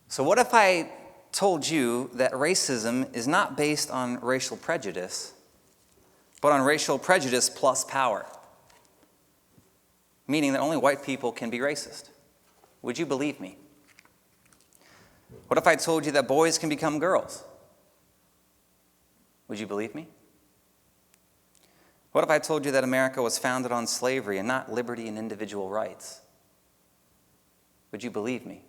So what if I told you that racism is not based on racial prejudice, but on racial prejudice plus power? Meaning that only white people can be racist. Would you believe me? What if I told you that boys can become girls? Would you believe me? What if I told you that America was founded on slavery and not liberty and individual rights? Would you believe me?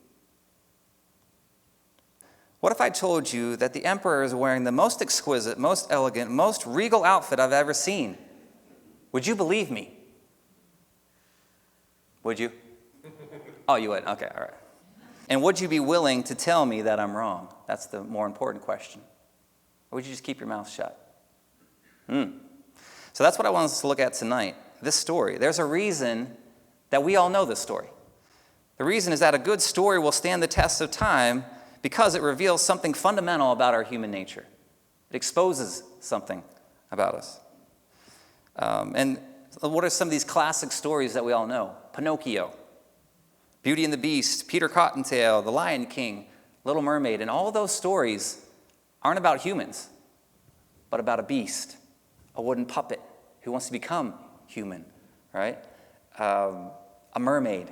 What if I told you that the emperor is wearing the most exquisite, most elegant, most regal outfit I've ever seen? Would you believe me? Would you? Oh, you would? Okay, all right. And would you be willing to tell me that I'm wrong? That's the more important question. Or would you just keep your mouth shut? So that's what I want us to look at tonight, this story. There's a reason that we all know this story. The reason is that a good story will stand the test of time because it reveals something fundamental about our human nature. It exposes something about us. And what are some of these classic stories that we all know? Pinocchio, Beauty and the Beast, Peter Cottontail, The Lion King, Little Mermaid. And all those stories aren't about humans, but about a beast, a wooden puppet who wants to become human, right? A mermaid.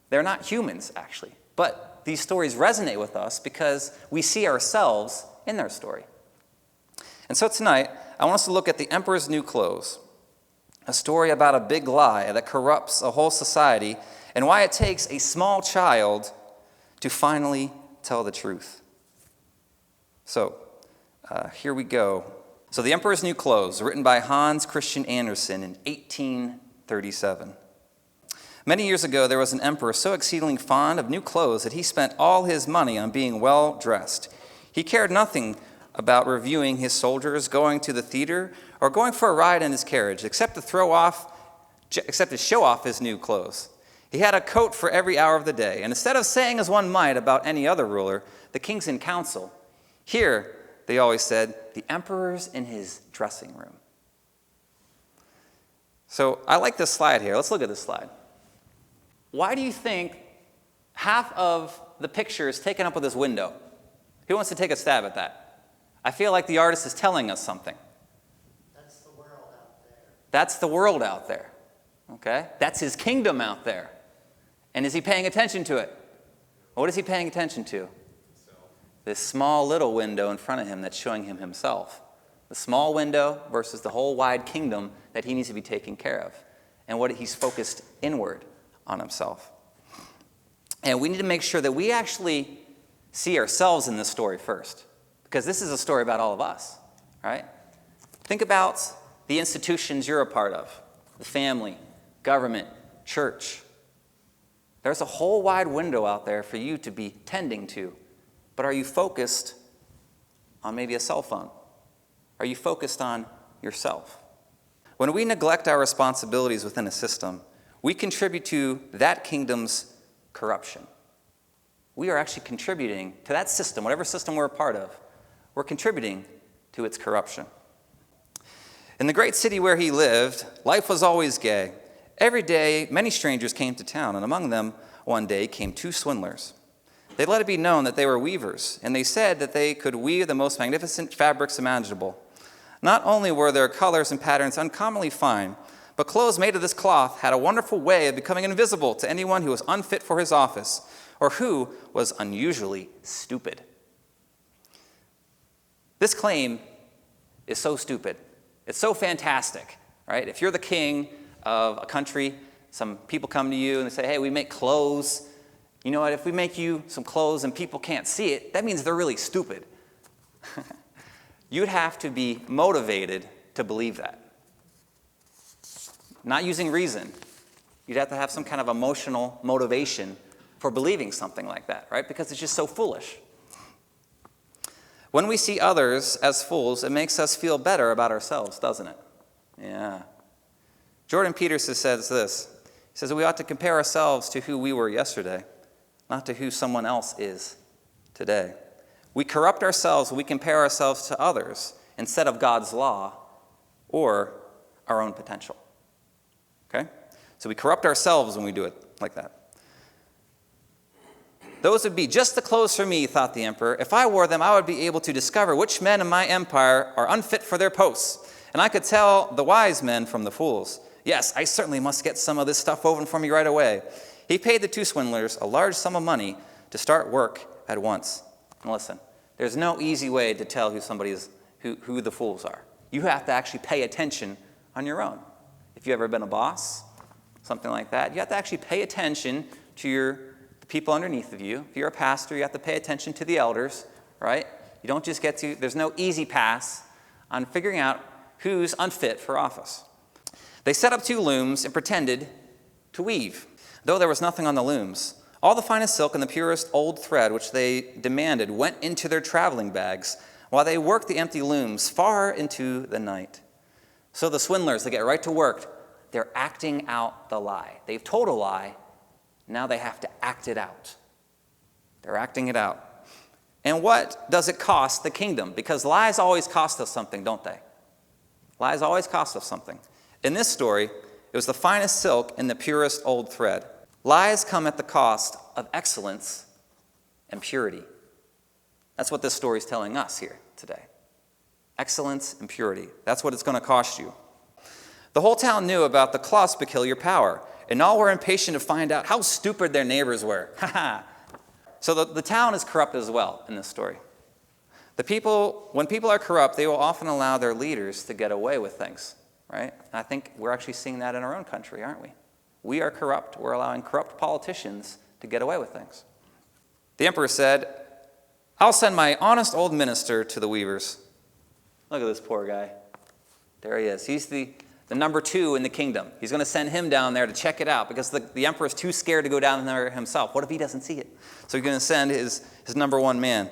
They're not humans, actually. But these stories resonate with us because we see ourselves in their story. And so tonight, I want us to look at The Emperor's New Clothes, a story about a big lie that corrupts a whole society and why it takes a small child to finally tell the truth. So, here we go. So, The Emperor's New Clothes, written by Hans Christian Andersen in 1837. Many years ago, there was an emperor so exceedingly fond of new clothes that he spent all his money on being well dressed. He cared nothing about reviewing his soldiers, going to the theater, or going for a ride in his carriage, except to show off his new clothes. He had a coat for every hour of the day, and instead of saying as one might about any other ruler, the king's in council, here, they always said, the emperor's in his dressing room. So I like this slide here. Let's look at this slide. Why do you think half of the picture is taken up with this window? Who wants to take a stab at that? I feel like the artist is telling us something. That's the world out there. That's the world out there. Okay? That's his kingdom out there. And is he paying attention to it? What is he paying attention to? Himself. This small little window in front of him that's showing him himself. The small window versus the whole wide kingdom that he needs to be taking care of. And what he's focused inward on himself. And we need to make sure that we actually see ourselves in this story first. Because this is a story about all of us, right? Think about the institutions you're a part of. The family, government, church. There's a whole wide window out there for you to be tending to. But are you focused on maybe a cell phone? Are you focused on yourself? When we neglect our responsibilities within a system, we contribute to that kingdom's corruption. We are actually contributing to that system, whatever system we're a part of. We're contributing to its corruption. In the great city where he lived, life was always gay. Every day, many strangers came to town, and among them, one day, came two swindlers. They let it be known that they were weavers, and they said that they could weave the most magnificent fabrics imaginable. Not only were their colors and patterns uncommonly fine, but clothes made of this cloth had a wonderful way of becoming invisible to anyone who was unfit for his office, or who was unusually stupid. This claim is so stupid. It's so fantastic, right? If you're the king of a country, some people come to you and they say, hey, we make clothes. You know what? If we make you some clothes and people can't see it, that means they're really stupid. You'd have to be motivated to believe that. Not using reason. You'd have to have some kind of emotional motivation for believing something like that, right? Because it's just so foolish. When we see others as fools, it makes us feel better about ourselves, doesn't it? Yeah. Jordan Peterson says this. He says we ought to compare ourselves to who we were yesterday, not to who someone else is today. We corrupt ourselves when we compare ourselves to others instead of God's law or our own potential. Okay? So we corrupt ourselves when we do it like that. Those would be just the clothes for me, thought the emperor. If I wore them, I would be able to discover which men in my empire are unfit for their posts, and I could tell the wise men from the fools. Yes, I certainly must get some of this stuff woven for me right away. He paid the two swindlers a large sum of money to start work at once. And listen, there's no easy way to tell who the fools are. You have to actually pay attention on your own. If you've ever been a boss, something like that, you have to actually pay attention to the people underneath of you. If you're a pastor, you have to pay attention to the elders, right? You don't just there's no easy pass on figuring out who's unfit for office. They set up 2 looms and pretended to weave, though there was nothing on the looms. All the finest silk and the purest old thread which they demanded went into their traveling bags, while they worked the empty looms far into the night. So the swindlers, they get right to work. They're acting out the lie. They've told a lie. Now they have to act it out. They're acting it out. And what does it cost the kingdom? Because lies always cost us something, don't they? Lies always cost us something. In this story, it was the finest silk and the purest old thread. Lies come at the cost of excellence and purity. That's what this story is telling us here today. Excellence and purity. That's what it's going to cost you. The whole town knew about the cloth's peculiar power, and all were impatient to find out how stupid their neighbors were. So the town is corrupt as well in this story. When people are corrupt, they will often allow their leaders to get away with things, right? And I think we're actually seeing that in our own country, aren't we? We are corrupt. We're allowing corrupt politicians to get away with things. The emperor said, I'll send my honest old minister to the weavers. Look at this poor guy. There he is. He's the number 2 in the kingdom. He's going to send him down there to check it out because the emperor's too scared to go down there himself. What if he doesn't see it? So he's going to send his number 1 man.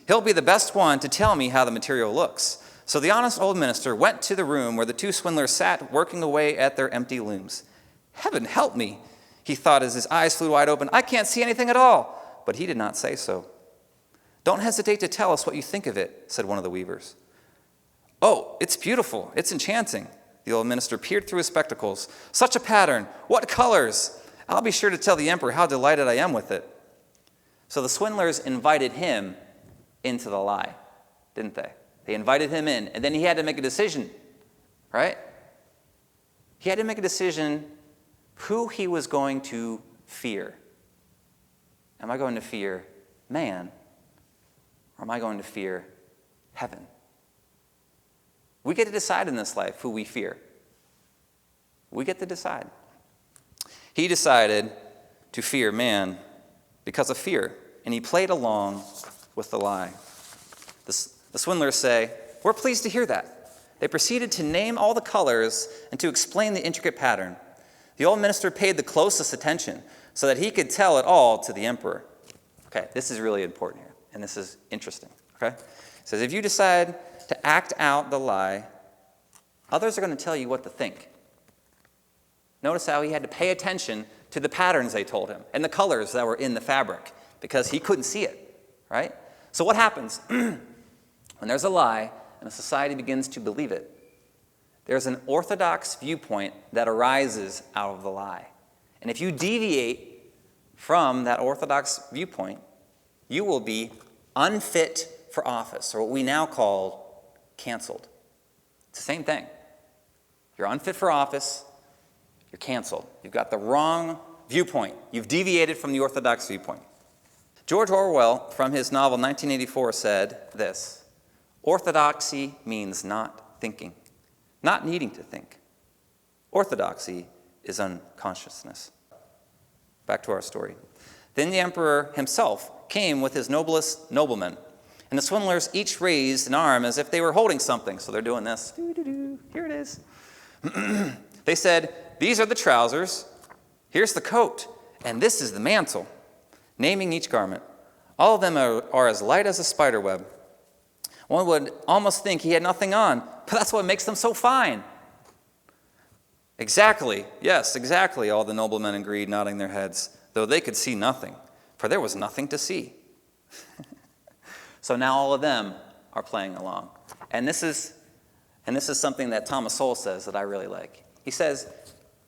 He'll be the best one to tell me how the material looks. So the honest old minister went to the room where the 2 swindlers sat working away at their empty looms. Heaven help me, he thought as his eyes flew wide open. I can't see anything at all. But he did not say so. Don't hesitate to tell us what you think of it, said one of the weavers. Oh, it's beautiful. It's enchanting. The old minister peered through his spectacles. Such a pattern. What colors? I'll be sure to tell the emperor how delighted I am with it. So the swindlers invited him into the lie, didn't they? They invited him in, and then he had to make a decision, right? He had to make a decision who he was going to fear. Am I going to fear man, or am I going to fear heaven? We get to decide in this life who we fear. We get to decide. He decided to fear man because of fear, and he played along with the lie. The swindlers say, we're pleased to hear that. They proceeded to name all the colors and to explain the intricate pattern. The old minister paid the closest attention so that he could tell it all to the emperor. Okay, this is really important here, and this is interesting. Okay? It says, if you decide to act out the lie, others are going to tell you what to think. Notice how he had to pay attention to the patterns they told him and the colors that were in the fabric because he couldn't see it, right? So what happens when there's a lie and a society begins to believe it? There's an orthodox viewpoint that arises out of the lie. And if you deviate from that orthodox viewpoint, you will be unfit for office, or what we now call canceled. It's the same thing. You're unfit for office, you're canceled. You've got the wrong viewpoint. You've deviated from the orthodox viewpoint. George Orwell, from his novel 1984, said this: orthodoxy means not thinking, not needing to think. Orthodoxy is unconsciousness. Back to our story. Then the emperor himself came with his noblest noblemen, and the swindlers each raised an arm as if they were holding something. So they're doing this. Here it is. They said, these are the trousers, here's the coat, and this is the mantle, naming each garment. All of them are as light as a spider web. One would almost think he had nothing on, but that's what makes them so fine. Exactly, yes, exactly, all the noblemen agreed, nodding their heads, though they could see nothing, for there was nothing to see. So now all of them are playing along. And this is something that Thomas Sowell says that I really like. He says,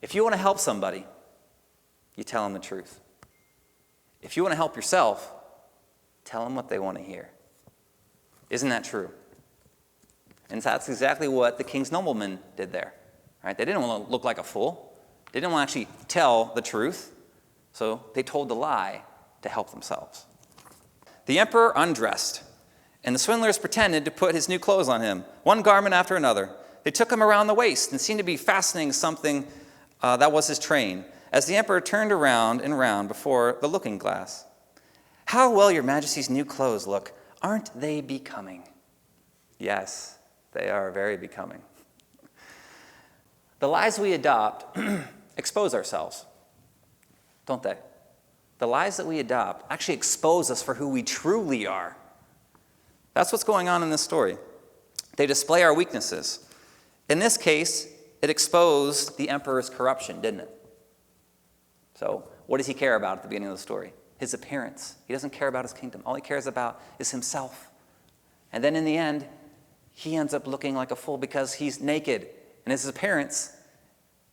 if you want to help somebody, you tell them the truth. If you want to help yourself, tell them what they want to hear. Isn't that true? And that's exactly what the king's noblemen did there. Right? They didn't want to look like a fool. They didn't want to actually tell the truth. So they told the lie to help themselves. The emperor undressed, and the swindlers pretended to put his new clothes on him, one garment after another. They took him around the waist and seemed to be fastening something that was his train, as the emperor turned around and round before the looking glass. "How well your majesty's new clothes look. Aren't they becoming?" Yes, they are very becoming. The lies we adopt expose ourselves, don't they? The lies that we adopt actually expose us for who we truly are. That's what's going on in this story. They display our weaknesses. In this case, it exposed the emperor's corruption, didn't it? So, what does he care about at the beginning of the story? His appearance. He doesn't care about his kingdom. All he cares about is himself. And then in the end, he ends up looking like a fool because he's naked and his appearance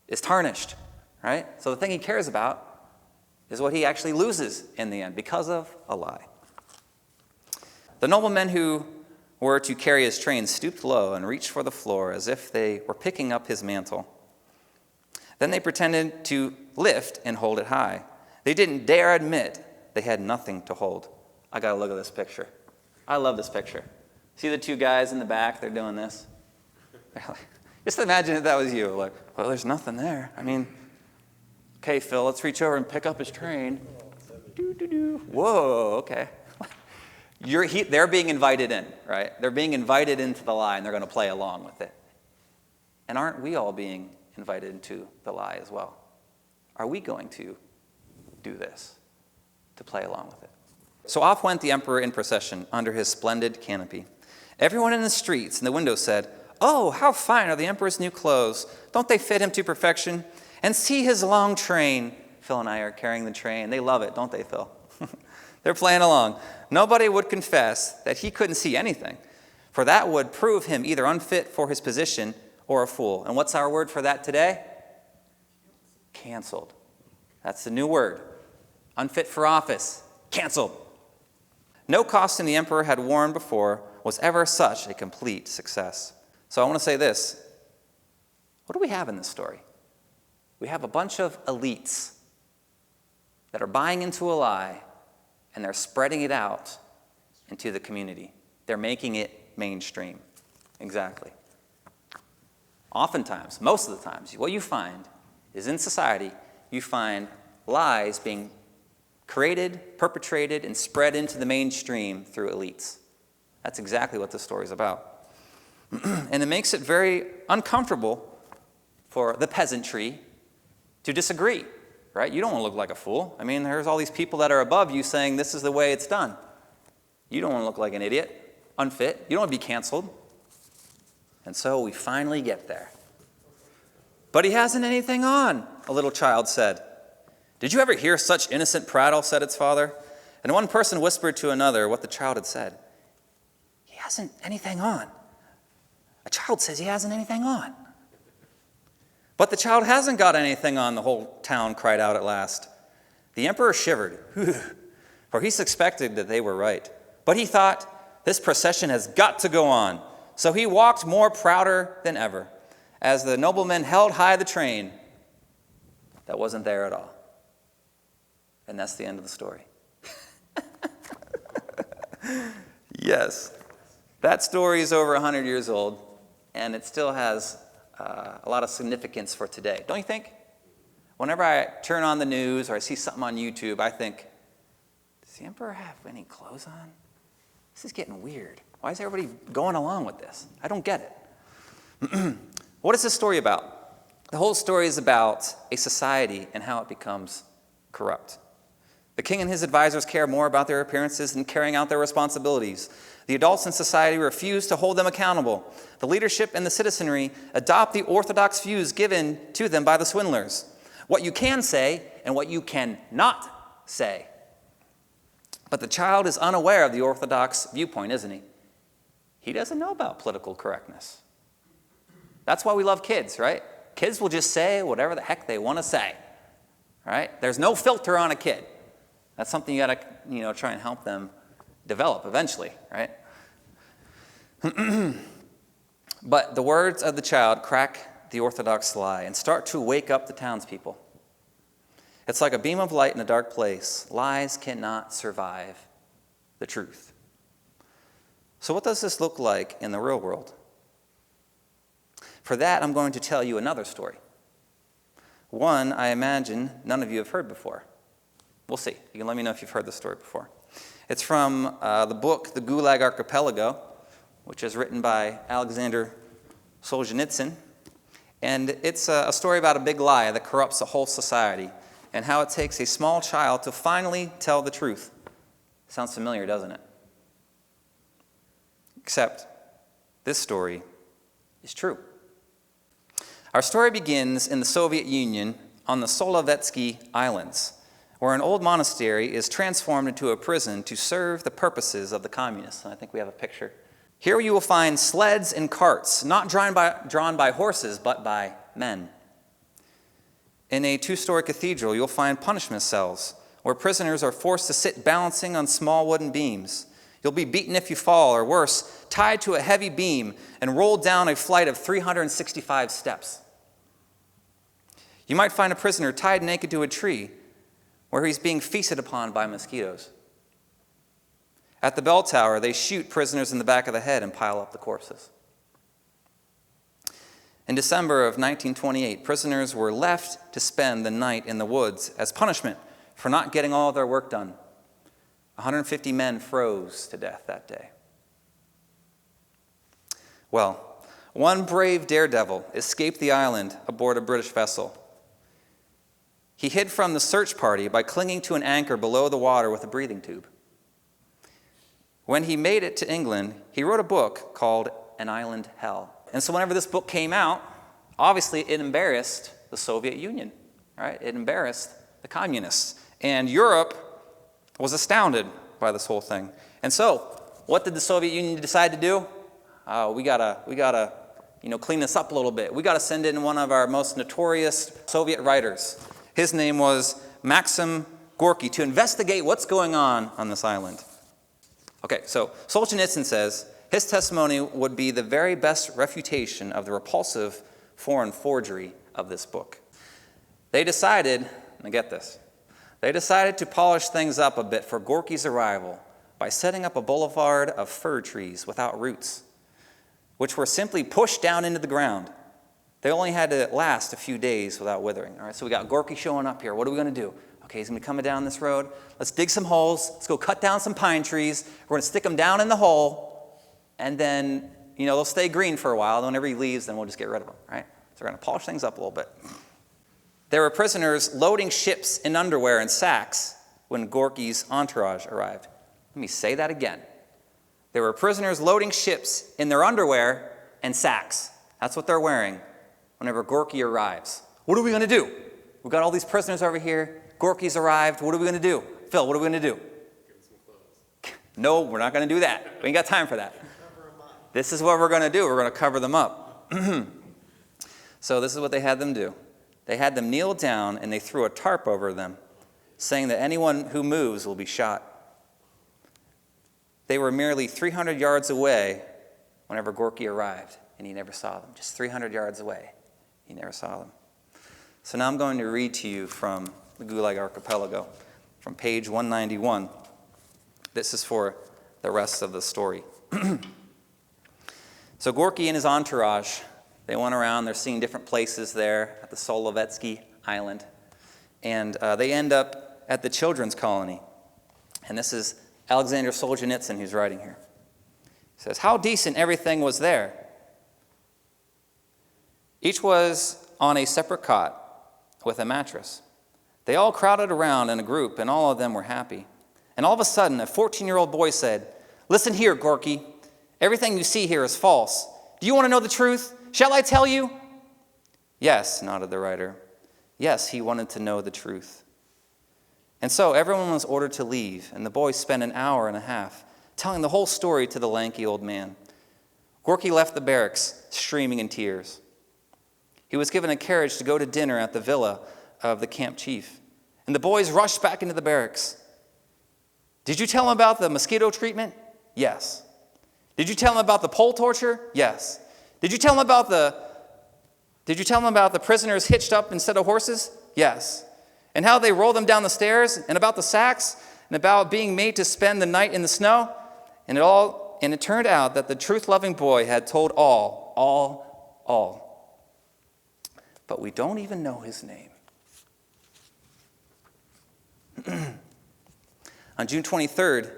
is tarnished, right? So the thing he cares about is what he actually loses in the end because of a lie. The noblemen who were to carry his train stooped low and reached for the floor as if they were picking up his mantle. Then they pretended to lift and hold it high. They didn't dare admit they had nothing to hold. I got to look at this picture. I love this picture. See the two guys in the back? They're doing this. Just imagine if that was you. Like, well, there's nothing there. I mean, okay, Phil, let's reach over and pick up his train. Whoa, okay. They're being invited in, right? They're being invited into the lie, and they're going to play along with it. And aren't we all being invited into the lie as well? Are we going to do this, to play along with it? So off went the emperor in procession under his splendid canopy. Everyone in the streets and the windows said, "Oh, how fine are the emperor's new clothes. Don't they fit him to perfection? And see his long train." Phil and I are carrying the train. They love it, don't they, Phil? They're playing along. Nobody would confess that he couldn't see anything, for that would prove him either unfit for his position or a fool. And what's our word for that today? Canceled. That's the new word. Unfit for office. Canceled. No costume the emperor had worn before was ever such a complete success. So I want to say this. What do we have in this story? We have a bunch of elites that are buying into a lie, and they're spreading it out into the community. They're making it mainstream. Exactly. Oftentimes, most of the times, what you find is in society, you find lies being created, perpetrated, and spread into the mainstream through elites. That's exactly what this story is about. And it makes it very uncomfortable for the peasantry to disagree, right? You don't want to look like a fool. I mean, there's all these people that are above you saying this is the way it's done. You don't want to look like an idiot, unfit. You don't want to be canceled. And so we finally get there. "But he hasn't anything on," a little child said. "Did you ever hear such innocent prattle?" said its father. And one person whispered to another what the child had said. "He hasn't anything on. A child says he hasn't anything on." "But the child hasn't got anything on," the whole town cried out at last. The emperor shivered, for he suspected that they were right. But he thought, this procession has got to go on. So he walked more prouder than ever, as the noblemen held high the train that wasn't there at all. And that's the end of the story. Yes, that story is over 100 years old, and it still has a lot of significance for today. Don't you think? Whenever I turn on the news or I see something on YouTube, I think, does the emperor have any clothes on? This is getting weird. Why is everybody going along with this? I don't get it. What is this story about? The whole story is about a society and how it becomes corrupt. The king and his advisors care more about their appearances than carrying out their responsibilities. The adults in society refuse to hold them accountable. The leadership and the citizenry adopt the orthodox views given to them by the swindlers. What you can say and what you cannot say. But the child is unaware of the orthodox viewpoint, isn't he? He doesn't know about political correctness. That's why we love kids, right? Kids will just say whatever the heck they want to say, right? There's no filter on a kid. That's something you got to, try and help them develop eventually, right? But the words of the child crack the orthodox lie and start to wake up the townspeople. It's like a beam of light in a dark place. Lies cannot survive the truth. So what does this look like in the real world? For that, I'm going to tell you another story. One, I imagine, none of you have heard before. We'll see. You can let me know if you've heard this story before. It's from the book, The Gulag Archipelago, which is written by Alexander Solzhenitsyn. And it's a story about a big lie that corrupts a whole society and how it takes a small child to finally tell the truth. Sounds familiar, doesn't it? Except this story is true. Our story begins in the Soviet Union on the Solovetsky Islands, where an old monastery is transformed into a prison to serve the purposes of the communists. And I think we have a picture. Here you will find sleds and carts, not drawn by horses, but by men. In a 2-story cathedral, you'll find punishment cells, where prisoners are forced to sit balancing on small wooden beams. You'll be beaten if you fall, or worse, tied to a heavy beam and rolled down a flight of 365 steps. You might find a prisoner tied naked to a tree, where he's being feasted upon by mosquitoes. At the bell tower, they shoot prisoners in the back of the head and pile up the corpses. In December of 1928, prisoners were left to spend the night in the woods as punishment for not getting all of their work done. 150 men froze to death that day. Well, one brave daredevil escaped the island aboard a British vessel. He hid from the search party by clinging to an anchor below the water with a breathing tube. When he made it to England, he wrote a book called An Island Hell. And so whenever this book came out, obviously it embarrassed the Soviet Union, right? It embarrassed the communists. And Europe was astounded by this whole thing. And so, what did the Soviet Union decide to do? We gotta clean this up a little bit. We gotta send in one of our most notorious Soviet writers. His name was Maxim Gorky, to investigate what's going on this island. Okay, so Solzhenitsyn says his testimony would be the very best refutation of the repulsive foreign forgery of this book. They decided, now get this, they decided to polish things up a bit for Gorky's arrival by setting up a boulevard of fir trees without roots, which were simply pushed down into the ground. They only had to last a few days without withering. All right, so we got Gorky showing up here. What are we going to do? Okay, he's going to be coming down this road. Let's dig some holes. Let's go cut down some pine trees. We're going to stick them down in the hole, and then, they'll stay green for a while. Then whenever he leaves, then we'll just get rid of them, right? So we're going to polish things up a little bit. There were prisoners loading ships in underwear and sacks when Gorky's entourage arrived. Let me say that again. There were prisoners loading ships in their underwear and sacks. That's what they're wearing whenever Gorky arrives. What are we going to do? We've got all these prisoners over here. Gorky's arrived. What are we going to do? Phil, what are we going to do? Give him some clothes. No, we're not going to do that. We ain't got time for that. This is what we're going to do. We're going to cover them up. So this is what they had them do. They had them kneel down, and they threw a tarp over them, saying that anyone who moves will be shot. They were merely 300 yards away whenever Gorky arrived, and he never saw them. Just 300 yards away. He never saw them. So now I'm going to read to you from the Gulag Archipelago, from page 191. This is for the rest of the story. So Gorky and his entourage, they went around. They're seeing different places there at the Solovetsky Island. And they end up at the children's colony. And this is Alexander Solzhenitsyn who's writing here. He says, "How decent everything was there. Each was on a separate cot with a mattress. They all crowded around in a group, and all of them were happy. And all of a sudden, a 14-year-old boy said, 'Listen here, Gorky. Everything you see here is false. Do you want to know the truth? Shall I tell you?' 'Yes,' nodded the writer. Yes, he wanted to know the truth. And so everyone was ordered to leave, and the boy spent an hour and a half telling the whole story to the lanky old man. Gorky left the barracks, streaming in tears. He was given a carriage to go to dinner at the villa of the camp chief, and the boys rushed back into the barracks. Did you tell him about the mosquito treatment? Yes. Did you tell him about the pole torture? Yes. Did you tell him about the prisoners hitched up instead of horses? Yes. And how they rolled them down the stairs, and about the sacks, and about being made to spend the night in the snow? And it turned out that the truth-loving boy had told all. But we don't even know his name. On June 23rd,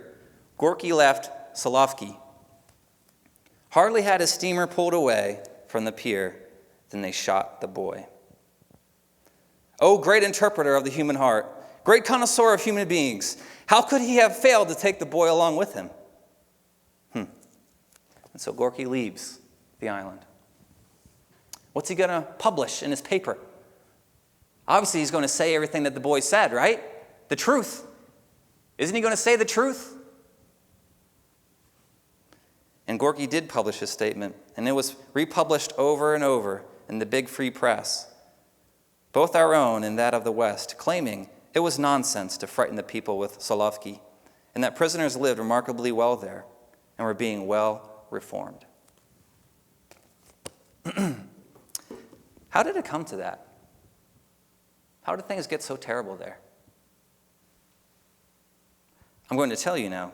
Gorky left Solovki. Hardly had his steamer pulled away from the pier than they shot the boy. Oh, great interpreter of the human heart, great connoisseur of human beings, how could he have failed to take the boy along with him? And so Gorky leaves the island. What's he going to publish in his paper? Obviously, he's going to say everything that the boy said, right? The truth. Isn't he going to say the truth? And Gorky did publish his statement, and it was republished over and over in the big free press, both our own and that of the West, claiming it was nonsense to frighten the people with Solovki, and that prisoners lived remarkably well there and were being well reformed. How did it come to that? How did things get so terrible there? I'm going to tell you now,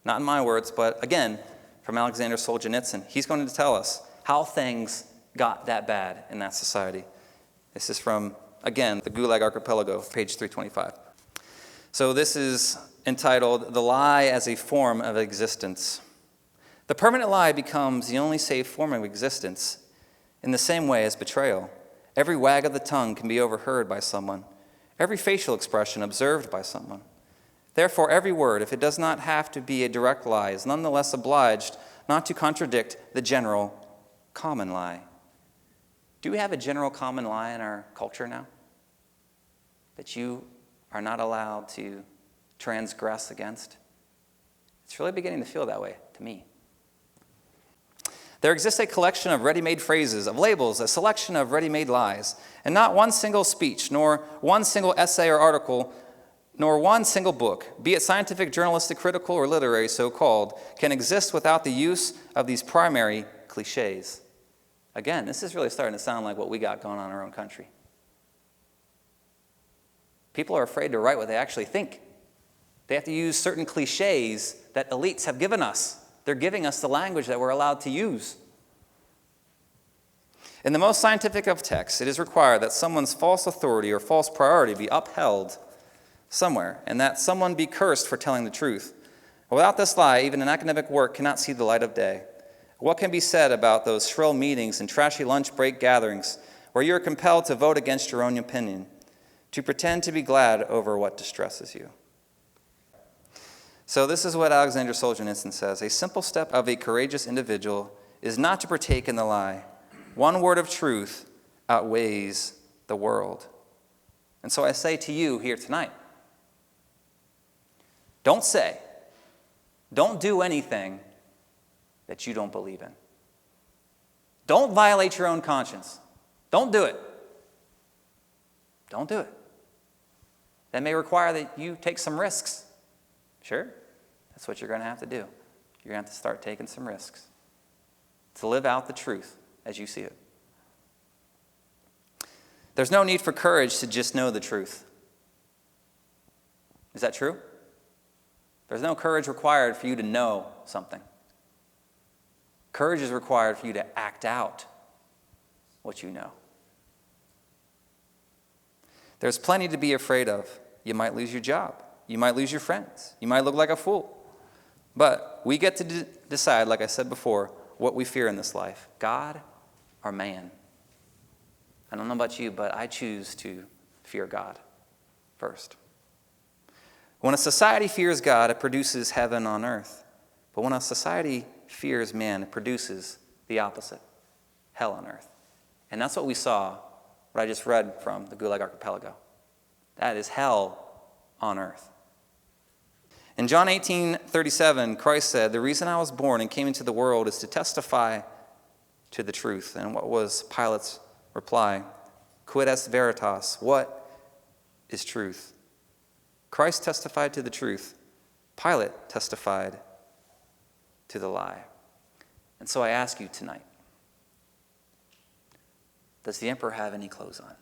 not in my words, but again, from Alexander Solzhenitsyn. He's going to tell us how things got that bad in that society. This is from, again, the Gulag Archipelago, page 325. So this is entitled, The Lie as a Form of Existence. The permanent lie becomes the only safe form of existence in the same way as betrayal. Every wag of the tongue can be overheard by someone, every facial expression observed by someone. Therefore, every word, if it does not have to be a direct lie, is nonetheless obliged not to contradict the general common lie. Do we have a general common lie in our culture now? That you are not allowed to transgress against? It's really beginning to feel that way to me. There exists a collection of ready-made phrases, of labels, a selection of ready-made lies, and not one single speech, nor one single essay or article, nor one single book, be it scientific, journalistic, critical, or literary, so-called, can exist without the use of these primary cliches. Again, this is really starting to sound like what we got going on in our own country. People are afraid to write what they actually think. They have to use certain cliches that elites have given us. They're giving us the language that we're allowed to use. In the most scientific of texts, it is required that someone's false authority or false priority be upheld somewhere, and that someone be cursed for telling the truth. Without this lie, even an academic work cannot see the light of day. What can be said about those shrill meetings and trashy lunch break gatherings where you are compelled to vote against your own opinion, to pretend to be glad over what distresses you? So this is what Alexander Solzhenitsyn says. A simple step of a courageous individual is not to partake in the lie. One word of truth outweighs the world. And so I say to you here tonight, don't say, don't do anything that you don't believe in. Don't violate your own conscience. Don't do it. Don't do it. That may require that you take some risks. Sure, that's what you're going to have to do. You're going to have to start taking some risks to live out the truth as you see it. There's no need for courage to just know the truth. Is that true? There's no courage required for you to know something. Courage is required for you to act out what you know. There's plenty to be afraid of. You might lose your job. You might lose your friends. You might look like a fool. But we get to decide, like I said before, what we fear in this life, God or man. I don't know about you, but I choose to fear God first. When a society fears God, it produces heaven on earth. But when a society fears man, it produces the opposite, hell on earth. And that's what we saw, what I just read from the Gulag Archipelago. That is hell on earth. In John 18:37, Christ said, "The reason I was born and came into the world is to testify to the truth." And what was Pilate's reply? Quid est veritas? What is truth? Christ testified to the truth, Pilate testified to the lie. And so I ask you tonight, does the emperor have any clothes on?